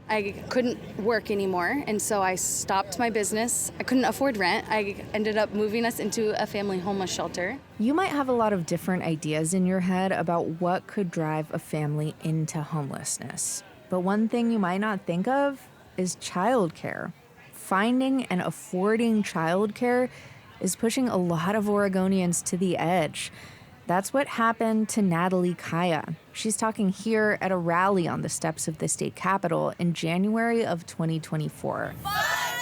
I couldn't work anymore, and so I stopped my business. I couldn't afford rent. I ended up moving us into a family homeless shelter. You might have a lot of different ideas in your head about what could drive a family into homelessness. But one thing you might not think of is childcare. Finding and affording childcare is pushing a lot of Oregonians to the edge. That's what happened to Natalie Pate. She's talking here at a rally on the steps of the state capitol in January of 2024. Fund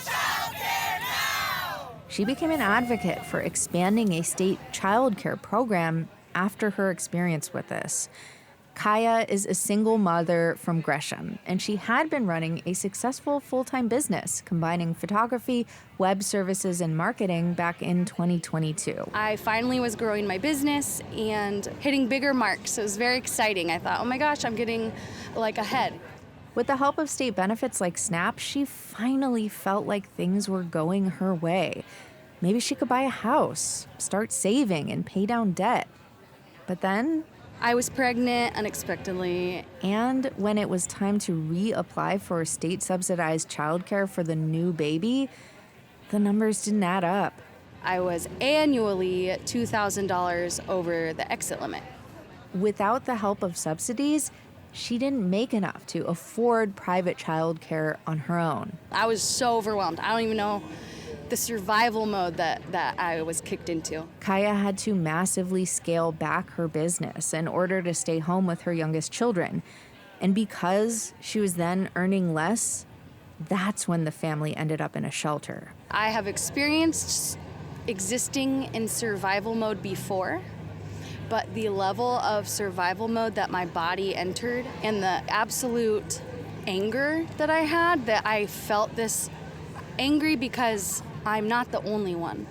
childcare now! She became an advocate for expanding a state childcare program after her experience with this. Kaya is a single mother from Gresham, and she had been running a successful full-time business, combining photography, web services, and marketing back in 2022. I finally was growing my business and hitting bigger marks. It was very exciting. I thought, oh my gosh, I'm getting ahead. With the help of state benefits like SNAP, she finally felt like things were going her way. Maybe she could buy a house, start saving, and pay down debt. But then I was pregnant unexpectedly. And when it was time to reapply for state-subsidized childcare for the new baby, the numbers didn't add up. I was annually $2,000 over the exit limit. Without the help of subsidies, she didn't make enough to afford private childcare on her own. I was so overwhelmed. I don't even know the survival mode that I was kicked into. Kaya had to massively scale back her business in order to stay home with her youngest children. And because she was then earning less, that's when the family ended up in a shelter. I have experienced existing in survival mode before, but the level of survival mode that my body entered and the absolute anger that I had, that I felt this angry because I'm not the only one.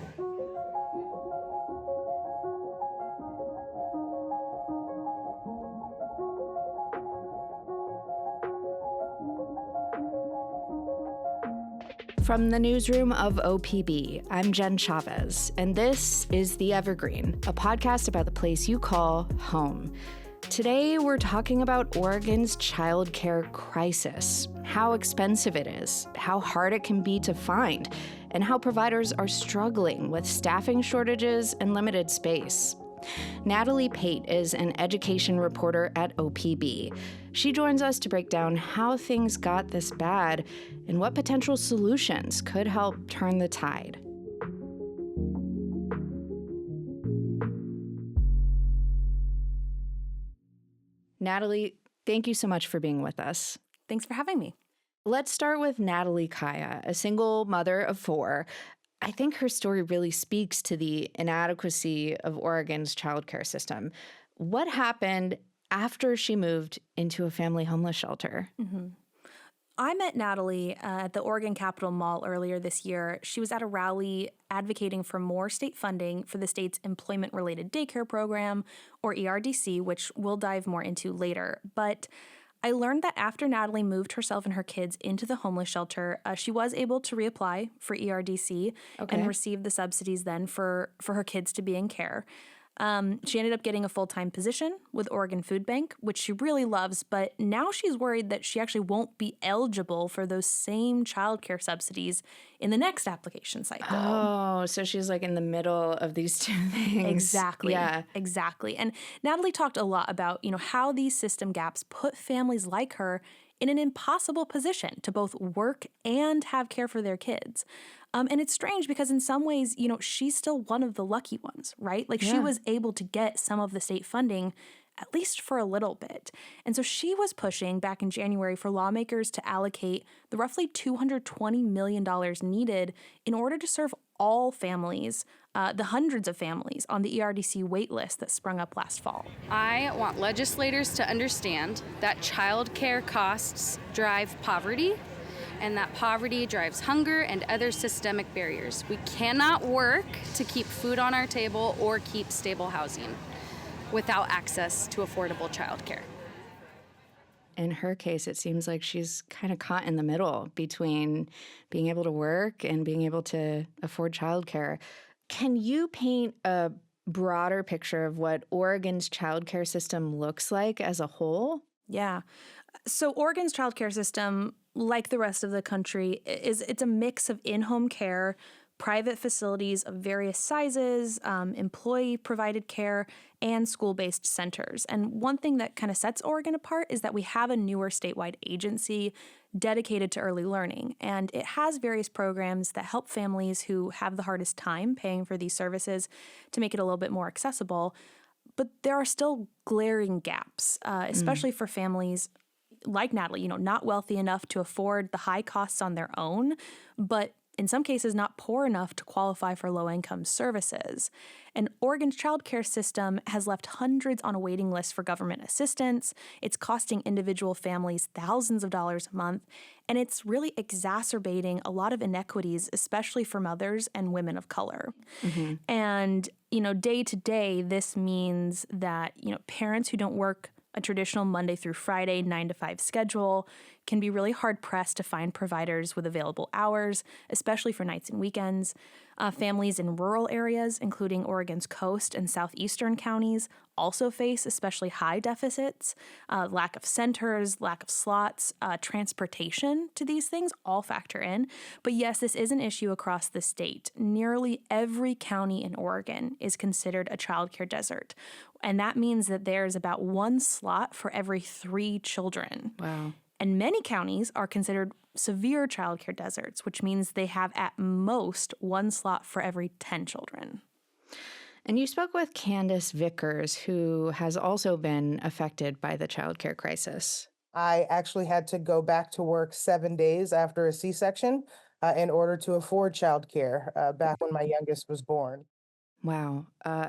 From the newsroom of OPB, I'm Jen Chavez, and this is The Evergreen, a podcast about the place you call home. Today, we're talking about Oregon's childcare crisis, how expensive it is, how hard it can be to find, and how providers are struggling with staffing shortages and limited space. Natalie Pate is an education reporter at OPB. She joins us to break down how things got this bad and what potential solutions could help turn the tide. Natalie, thank you so much for being with us. Thanks for having me. Let's start with Natalie Kaya, a single mother of 4. I think her story really speaks to the inadequacy of Oregon's childcare system. What happened after she moved into a family homeless shelter? Mm-hmm. I met Natalie at the Oregon Capitol Mall earlier this year. She was at a rally advocating for more state funding for the state's employment-related daycare program, or ERDC, which we'll dive more into later. But I learned that after Natalie moved herself and her kids into the homeless shelter, she was able to reapply for ERDC and receive the subsidies then for her kids to be in care. She ended up getting a full-time position with Oregon Food Bank, which she really loves, but now she's worried that she actually won't be eligible for those same childcare subsidies in the next application cycle. Oh, so she's in the middle of these two things. Exactly. Yeah. Exactly. And Natalie talked a lot about, how these system gaps put families like her in an impossible position to both work and have care for their kids. And it's strange because in some ways, she's still one of the lucky ones, right? She was able to get some of the state funding, at least for a little bit. And so she was pushing back in January for lawmakers to allocate the roughly $220 million needed in order to serve all families, the hundreds of families on the ERDC wait list that sprung up last fall. I want legislators to understand that child care costs drive poverty, and that poverty drives hunger and other systemic barriers. We cannot work to keep food on our table or keep stable housing without access to affordable childcare. In her case, it seems like she's kind of caught in the middle between being able to work and being able to afford childcare. Can you paint a broader picture of what Oregon's childcare system looks like as a whole? Yeah. So Oregon's childcare system, like the rest of the country, it's a mix of in-home care, private facilities of various sizes, employee-provided care, and school-based centers. And one thing that kind of sets Oregon apart is that we have a newer statewide agency dedicated to early learning, and it has various programs that help families who have the hardest time paying for these services to make it a little bit more accessible. But there are still glaring gaps, especially for families like Natalie, not wealthy enough to afford the high costs on their own, but in some cases not poor enough to qualify for low-income services. And Oregon's childcare system has left hundreds on a waiting list for government assistance. It's costing individual families thousands of dollars a month, and it's really exacerbating a lot of inequities, especially for mothers and women of color. And, day to day, this means that, parents who don't work a traditional Monday through Friday 9-to-5 schedule can be really hard-pressed to find providers with available hours, especially for nights and weekends. Families in rural areas, including Oregon's coast and southeastern counties, also face especially high deficits. Lack of centers, lack of slots, transportation to these things all factor in. But yes, this is an issue across the state. Nearly every county in Oregon is considered a childcare desert. And that means that there's about one slot for every 3 children. Wow. And many counties are considered severe childcare deserts, which means they have at most one slot for every 10 children. And you spoke with Candace Vickers, who has also been affected by the childcare crisis. I actually had to go back to work 7 days after a C-section in order to afford childcare back when my youngest was born. Wow.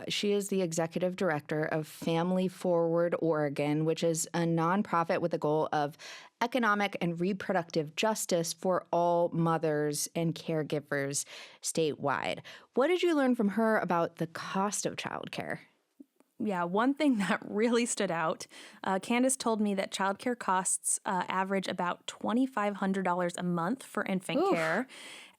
She is the executive director of Family Forward Oregon, which is a nonprofit with the goal of economic and reproductive justice for all mothers and caregivers statewide. What did you learn from her about the cost of childcare? Yeah, one thing that really stood out, Candace told me that childcare costs average about $2,500 a month for infant care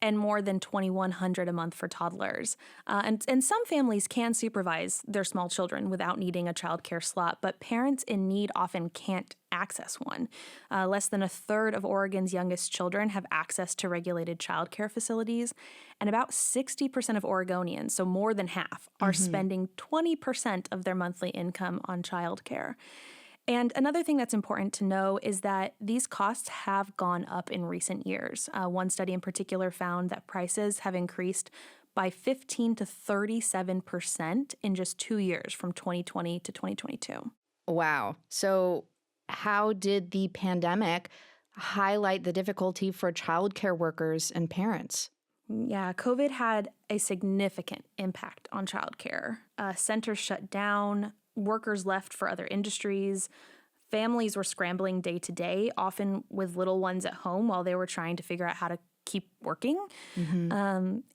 and more than $2,100 a month for toddlers. And some families can supervise their small children without needing a childcare slot, but parents in need often can't access one. Less than a third of Oregon's youngest children have access to regulated childcare facilities, and about 60% of Oregonians, so more than half, are spending 20% of their monthly income on childcare. And another thing that's important to know is that these costs have gone up in recent years. One study in particular found that prices have increased by 15 to 37% in just 2 years, from 2020 to 2022. Wow. So how did the pandemic highlight the difficulty for childcare workers and parents? Yeah, COVID had a significant impact on childcare. Centers shut down, workers left for other industries, families were scrambling day to day, often with little ones at home while they were trying to figure out how to keep working.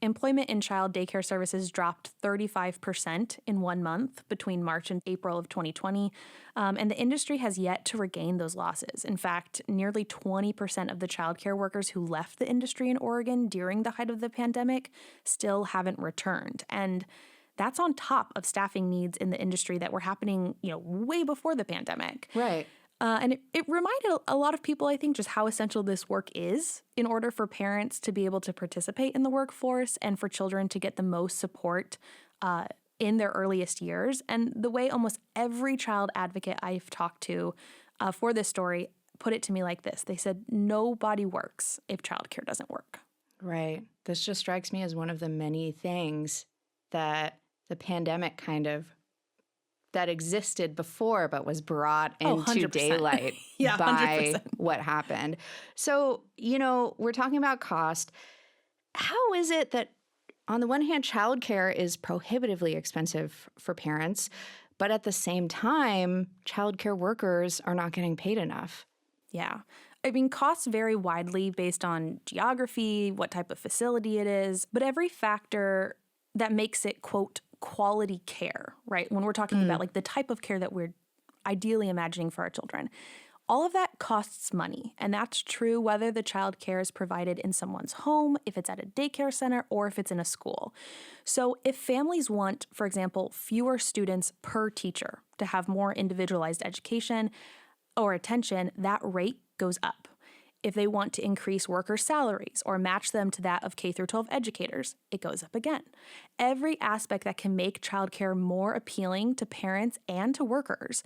Employment in child daycare services dropped 35% in 1 month between March and April of 2020, and the industry has yet to regain those losses. In fact, nearly 20% of the childcare workers who left the industry in Oregon during the height of the pandemic still haven't returned. And that's on top of staffing needs in the industry that were happening, way before the pandemic. Right. And it reminded a lot of people, I think, just how essential this work is in order for parents to be able to participate in the workforce and for children to get the most support in their earliest years. And the way almost every child advocate I've talked to for this story put it to me like this. They said, nobody works if childcare doesn't work. Right. This just strikes me as one of the many things that the pandemic that existed before but was brought into 100%. daylight Yeah, by 100%. what happened. So, we're talking about cost. How is it that, on the one hand, childcare is prohibitively expensive for parents, but at the same time, childcare workers are not getting paid enough? Yeah. I mean, costs vary widely based on geography, what type of facility it is, but every factor that makes it, quote, quality care, right? When we're talking about like the type of care that we're ideally imagining for our children, all of that costs money. And that's true whether the child care is provided in someone's home, if it's at a daycare center, or if it's in a school. So if families want, for example, fewer students per teacher to have more individualized education, or attention, that rate goes up. If they want to increase workers' salaries or match them to that of K through 12 educators, it goes up again. Every aspect that can make childcare more appealing to parents and to workers,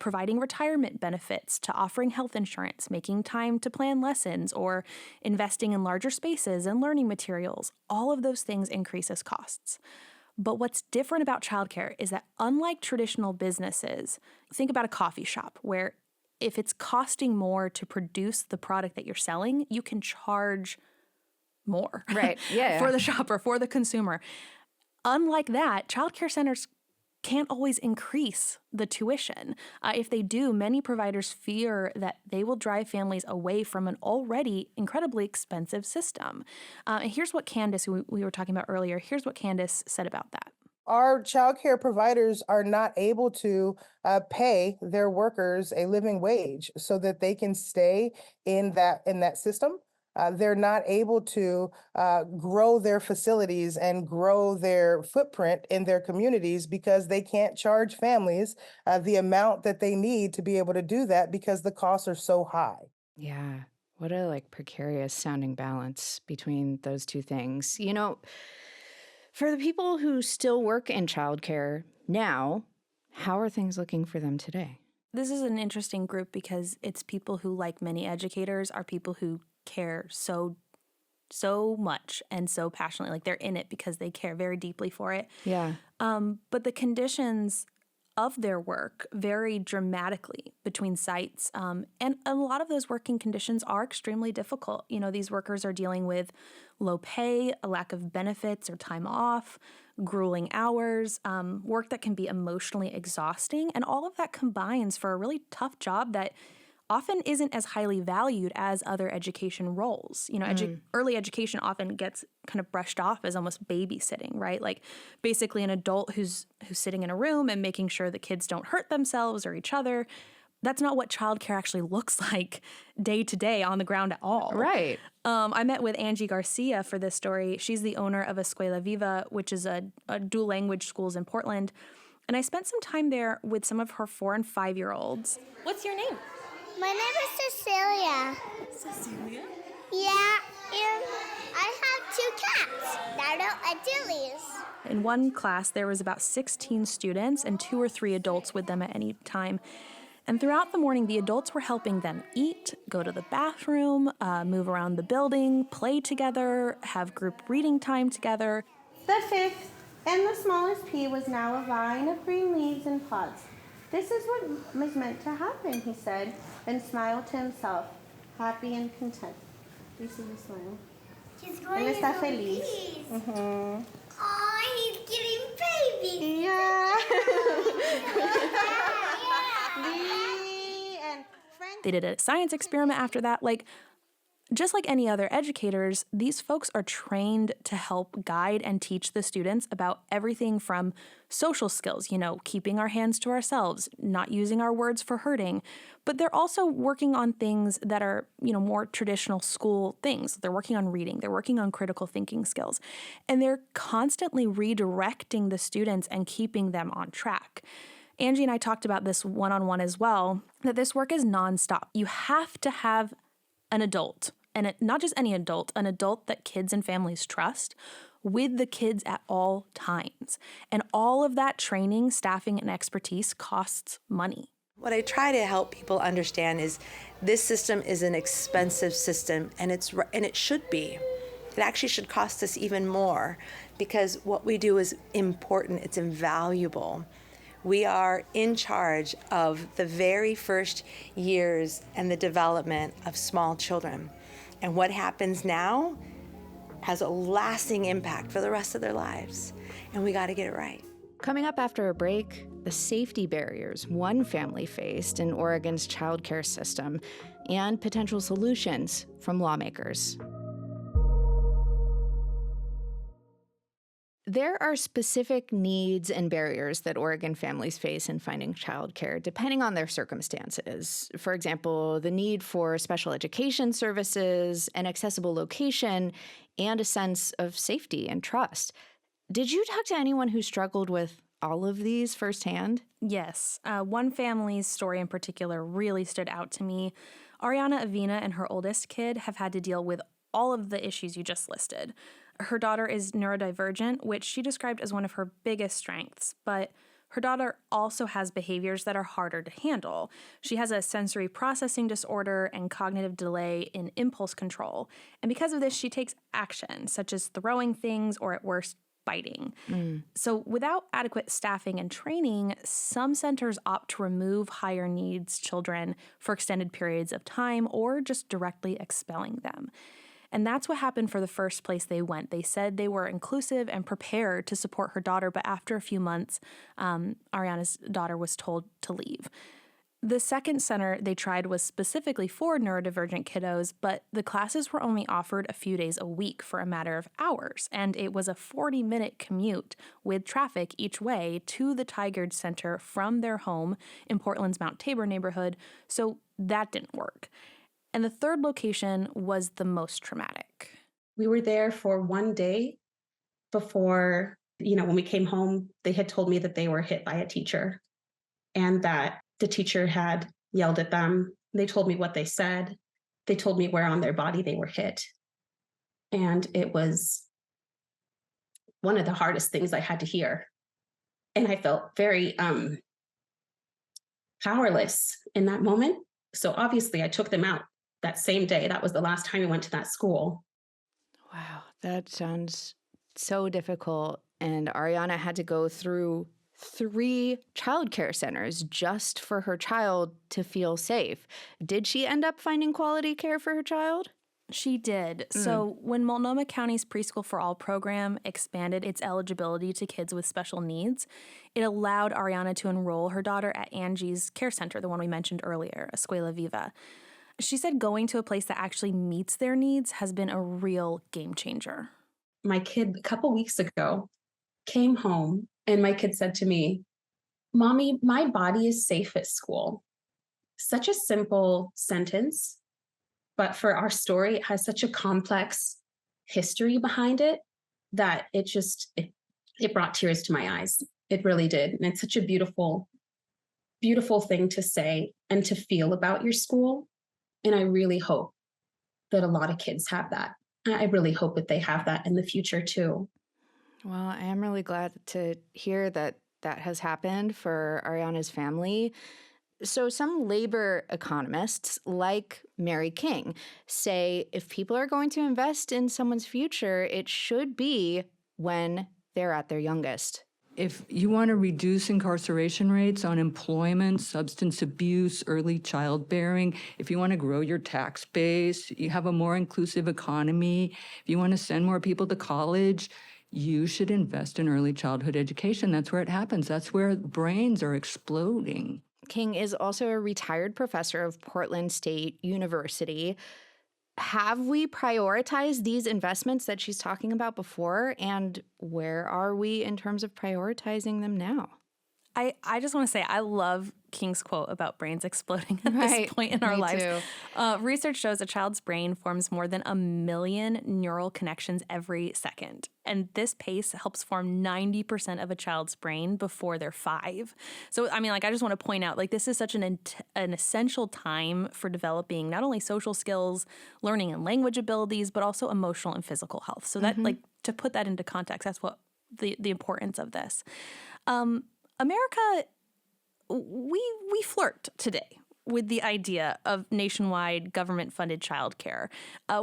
providing retirement benefits, to offering health insurance, making time to plan lessons, or investing in larger spaces and learning materials, all of those things increases costs. But what's different about childcare is that unlike traditional businesses, think about a coffee shop where if it's costing more to produce the product that you're selling, you can charge more Right. Yeah. for the shopper, for the consumer. Unlike that, childcare centers can't always increase the tuition. If they do, many providers fear that they will drive families away from an already incredibly expensive system. And here's what Candace, who we were talking about earlier, here's what Candace said about that. Our childcare providers are not able to pay their workers a living wage so that they can stay in that system. They're not able to grow their facilities and grow their footprint in their communities because they can't charge families the amount that they need to be able to do that because the costs are so high. Yeah. What a precarious sounding balance between those two things. For the people who still work in childcare now, how are things looking for them today? This is an interesting group because it's people who, like many educators, are people who care so much and so passionately. They're in it because they care very deeply for it. Yeah. But the conditions of their work vary dramatically between sites. And a lot of those working conditions are extremely difficult. These workers are dealing with low pay, a lack of benefits or time off, grueling hours, work that can be emotionally exhausting. And all of that combines for a really tough job that often isn't as highly valued as other education roles. Early education often gets kind of brushed off as almost babysitting, right? Basically an adult who's sitting in a room and making sure the kids don't hurt themselves or each other. That's not what childcare actually looks like day to day on the ground at all. Right. I met with Angie Garcia for this story. She's the owner of Escuela Viva, which is a dual language schools in Portland. And I spent some time there with some of her 4- and 5-year-olds. What's your name? My name is Cecilia. Cecilia? Yeah, and I have 2 cats, Nardo and Dillies. In one class, there was about 16 students and 2 or 3 adults with them at any time. And throughout the morning, the adults were helping them eat, go to the bathroom, move around the building, play together, have group reading time together. The 5th and the smallest pea was now a vine of green leaves and pods. This is what was meant to happen, he said, and smiled to himself, happy and content. Do you see the smile? He's going Él está to feliz. Mm-hmm. Oh, he's getting babies. Yeah. They did a science experiment after that. Just like any other educators, these folks are trained to help guide and teach the students about everything from social skills, keeping our hands to ourselves, not using our words for hurting. But they're also working on things that are, more traditional school things. They're working on reading. They're working on critical thinking skills. And they're constantly redirecting the students and keeping them on track. Angie and I talked about this one-on-one as well, that this work is nonstop. You have to have an adult, and not just any adult, an adult that kids and families trust, with the kids at all times. And all of that training, staffing, and expertise costs money. What I try to help people understand is this system is an expensive system, and it should be. It actually should cost us even more because what we do is important, it's invaluable. We are in charge of the very first years and the development of small children. And what happens now has a lasting impact for the rest of their lives. And we got to get it right. Coming up after a break, the safety barriers one family faced in Oregon's childcare system and potential solutions from lawmakers. There are specific needs and barriers that Oregon families face in finding childcare, depending on their circumstances. For example, the need for special education services, an accessible location, and a sense of safety and trust. Did you talk to anyone who struggled with all of these firsthand? Yes. One family's story in particular really stood out to me. Ariana Avina and her oldest kid have had to deal with all of the issues you just listed. Her daughter is neurodivergent, which she described as one of her biggest strengths, but her daughter also has behaviors that are harder to handle. She has a sensory processing disorder and cognitive delay in impulse control. And because of this, she takes action, such as throwing things or, at worst, biting. So without adequate staffing and training, some centers opt to remove higher needs children for extended periods of time or just directly expelling them. And that's what happened for the first place they went. They said they were inclusive and prepared to support her daughter, but after a few months, Ariana's daughter was told to leave. The second center they tried was specifically for neurodivergent kiddos, but the classes were only offered a few days a week for a matter of hours, and it was a 40-minute commute with traffic each way to the Tigard Center from their home in Portland's Mount Tabor neighborhood, so that didn't work. And the third location was the most traumatic. We were there for one day before, when we came home, they had told me that they were hit by a teacher and that the teacher had yelled at them. They told me what they said. They told me where on their body they were hit. And it was one of the hardest things I had to hear. And I felt very powerless in that moment. So obviously I took them out that same day. That was the last time we went to that school. Wow, that sounds so difficult. And Ariana had to go through 3 childcare centers just for her child to feel safe. Did she end up finding quality care for her child? She did. So when Multnomah County's Preschool for All program expanded its eligibility to kids with special needs, it allowed Ariana to enroll her daughter at Angie's care center, the one we mentioned earlier, Escuela Viva. She said going to a place that actually meets their needs has been a real game changer. My kid, a couple weeks ago, came home and my kid said to me, "Mommy, my body is safe at school." Such a simple sentence, but for our story, it has such a complex history behind it that it brought tears to my eyes. It really did. And it's such a beautiful, beautiful thing to say and to feel about your school. And I really hope that a lot of kids have that. I really hope that they have that in the future too. Well, I am really glad to hear that that has happened for Ariana's family. So some labor economists, like Mary King, say if people are going to invest in someone's future, it should be when they're at their youngest. If you want to reduce incarceration rates, unemployment, substance abuse, early childbearing, if you want to grow your tax base, you have a more inclusive economy, if you want to send more people to college, you should invest in early childhood education. That's where it happens. That's where brains are exploding. King is also a retired professor of Portland State University. Have we prioritized these investments that she's talking about before? And where are we in terms of prioritizing them now? I just want to say I love King's quote about brains exploding at this point in our lives. Research shows a child's brain forms more than 1 million neural connections every second. And this pace helps form 90% of a child's brain before they're 5. So, I just want to point out, this is such an essential time for developing not only social skills, learning and language abilities, but also emotional and physical health. So that, to put that into context, that's what the importance of this. America, we flirt today with the idea of nationwide government-funded childcare.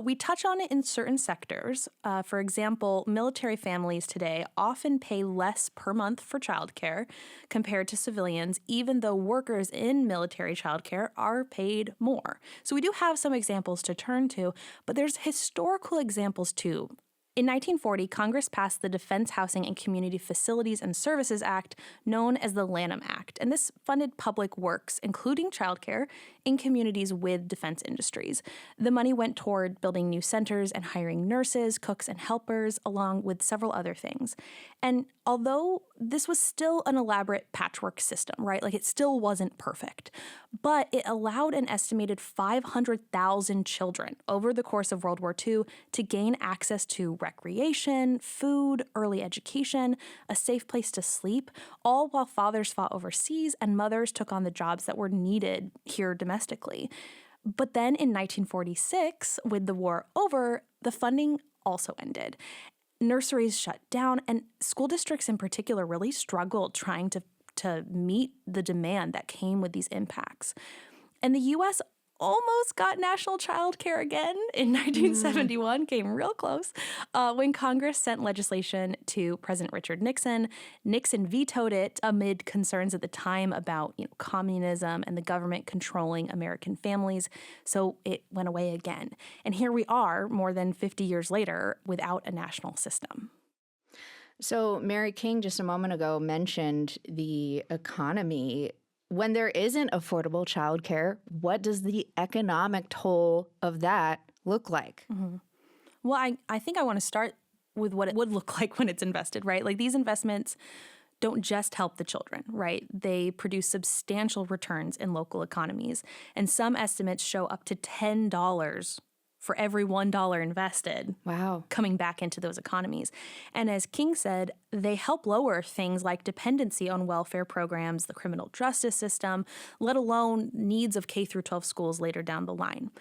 We touch on it in certain sectors. For example, military families today often pay less per month for childcare compared to civilians, even though workers in military childcare are paid more. So we do have some examples to turn to, but there's historical examples too. In 1940, Congress passed the Defense Housing and Community Facilities and Services Act, known as the Lanham Act, and this funded public works, including childcare, in communities with defense industries. The money went toward building new centers and hiring nurses, cooks, and helpers, along with several other things. And although this was still an elaborate patchwork system, right? It still wasn't perfect, but it allowed an estimated 500,000 children over the course of World War II to gain access to recreation, food, early education, a safe place to sleep, all while fathers fought overseas and mothers took on the jobs that were needed here domestically. But then in 1946, with the war over, the funding also ended. Nurseries shut down, and school districts in particular really struggled trying to meet the demand that came with these impacts. And the U.S. almost got national childcare again in 1971, came real close, when Congress sent legislation to President Richard Nixon. Nixon vetoed it amid concerns at the time about communism and the government controlling American families, so it went away again. And here we are, more than 50 years later, without a national system. So Mary King just a moment ago mentioned the economy. When there isn't affordable childcare, what does the economic toll of that look like? Mm-hmm. Well, I think I want to start with what it would look like when it's invested, right? Like these investments don't just help the children, right? They produce substantial returns in local economies. And some estimates show up to $10 for every $1 invested. Wow. Coming back into those economies. And as King said, they help lower things like dependency on welfare programs, the criminal justice system, let alone needs of K through 12 schools later down the line.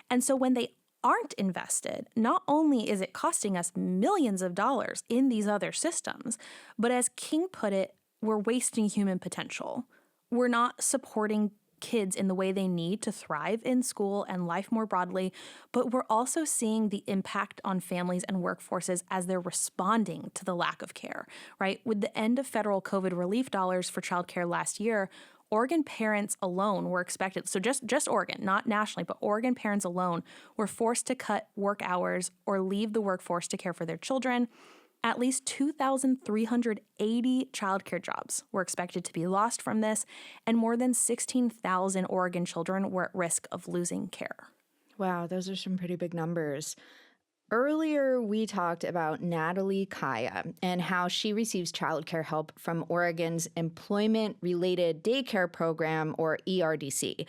And so when they aren't invested, not only is it costing us millions of dollars in these other systems, but as King put it, we're wasting human potential. We're not supporting kids in the way they need to thrive in school and life more broadly, but we're also seeing the impact on families and workforces as they're responding to the lack of care, right? With the end of federal COVID relief dollars for childcare last year, Oregon parents alone were expected, so just Oregon, not nationally, but Oregon parents alone were forced to cut work hours or leave the workforce to care for their children. At least 2,380 childcare jobs were expected to be lost from this, and more than 16,000 Oregon children were at risk of losing care. Wow, those are some pretty big numbers. Earlier, we talked about Natalie Pate and how she receives childcare help from Oregon's Employment-Related Daycare Program, or ERDC.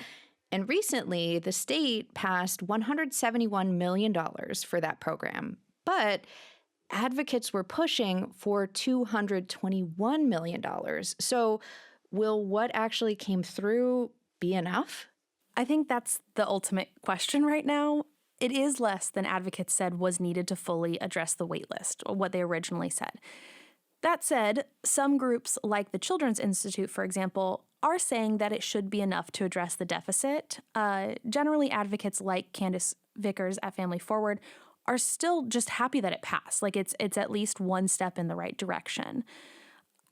And recently, the state passed $171 million for that program. But advocates were pushing for $221 million. So will what actually came through be enough? I think that's the ultimate question right now. It is less than advocates said was needed to fully address the wait list, or what they originally said. That said, some groups like the Children's Institute, for example, are saying that it should be enough to address the deficit. Generally, advocates like Candace Vickers at Family Forward are still just happy that it passed. Like it's at least one step in the right direction.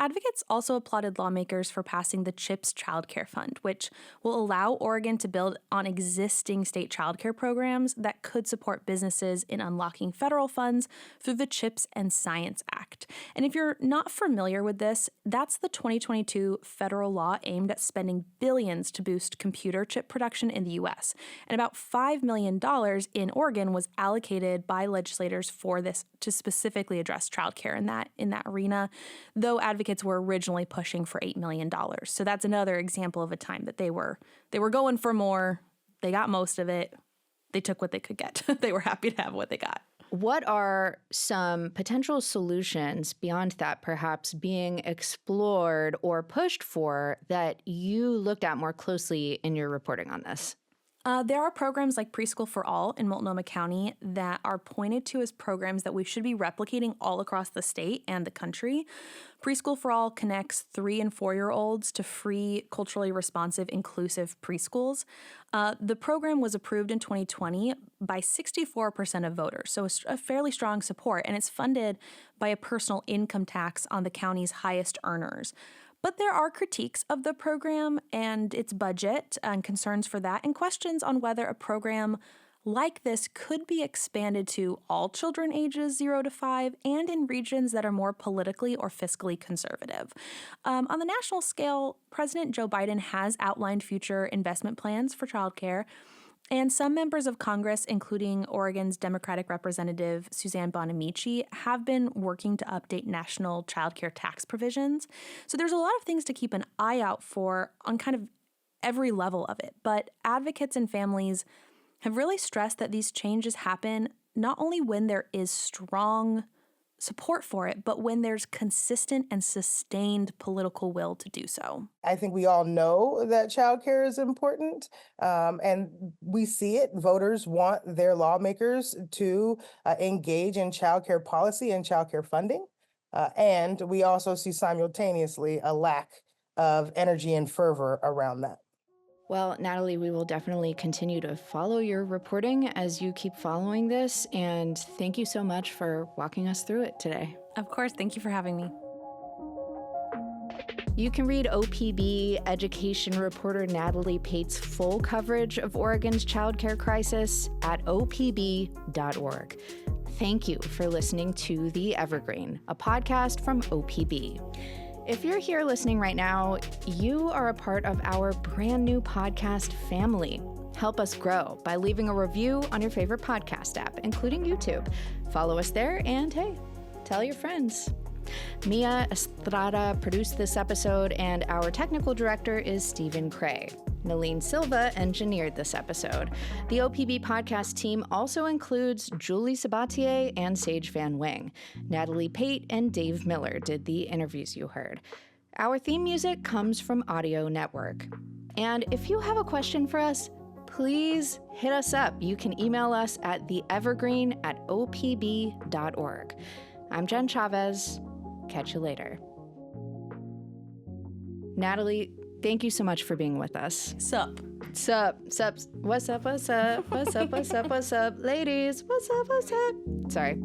Advocates also applauded lawmakers for passing the CHIPS Childcare Fund, which will allow Oregon to build on existing state childcare programs that could support businesses in unlocking federal funds through the CHIPS and Science Act. And if you're not familiar with this, that's the 2022 federal law aimed at spending billions to boost computer chip production in the U.S. And about $5 million in Oregon was allocated by legislators for this to specifically address childcare in that arena, though advocates were originally pushing for $8 million. So that's another example of a time that they were going for more. They got most of it. They took what they could get. They were happy to have what they got. What are some potential solutions beyond that perhaps being explored or pushed for that you looked at more closely in your reporting on this? There are programs like Preschool for All in Multnomah County that are pointed to as programs that we should be replicating all across the state and the country. Preschool for All connects 3- and 4-year-olds to free, culturally responsive, inclusive preschools. The program was approved in 2020 by 64% of voters, so a fairly strong support, and it's funded by a personal income tax on the county's highest earners. But there are critiques of the program and its budget and concerns for that, and questions on whether a program like this could be expanded to all children ages 0 to 5 and in regions that are more politically or fiscally conservative. On the national scale, President Joe Biden has outlined future investment plans for childcare. And some members of Congress, including Oregon's Democratic Representative Suzanne Bonamici, have been working to update national childcare tax provisions. So there's a lot of things to keep an eye out for on kind of every level of it. But advocates and families have really stressed that these changes happen not only when there is strong support for it, but when there's consistent and sustained political will to do so. I think we all know that childcare is important, and we see it. Voters want their lawmakers to engage in childcare policy and childcare funding. And we also see simultaneously a lack of energy and fervor around that. Well, Natalie, we will definitely continue to follow your reporting as you keep following this, and thank you so much for walking us through it today. Of course, thank you for having me. You can read OPB education reporter Natalie Pate's full coverage of Oregon's childcare crisis at opb.org. Thank you for listening to The Evergreen, a podcast from OPB. If you're here listening right now, you are a part of our brand new podcast family. Help us grow by leaving a review on your favorite podcast app, including YouTube. Follow us there, and hey, tell your friends. Mia Estrada produced this episode, and our technical director is Stephen Cray. Nalene Silva engineered this episode. The OPB podcast team also includes Julie Sabatier and Sage Van Wing. Natalie Pate and Dave Miller did the interviews you heard. Our theme music comes from Audio Network. And if you have a question for us, please hit us up. You can email us at theevergreen@opb.org. I'm Jen Chavez. Catch you later. Natalie, thank you so much for being with us. Sup. What's up? What's up? Ladies, what's up? Sorry.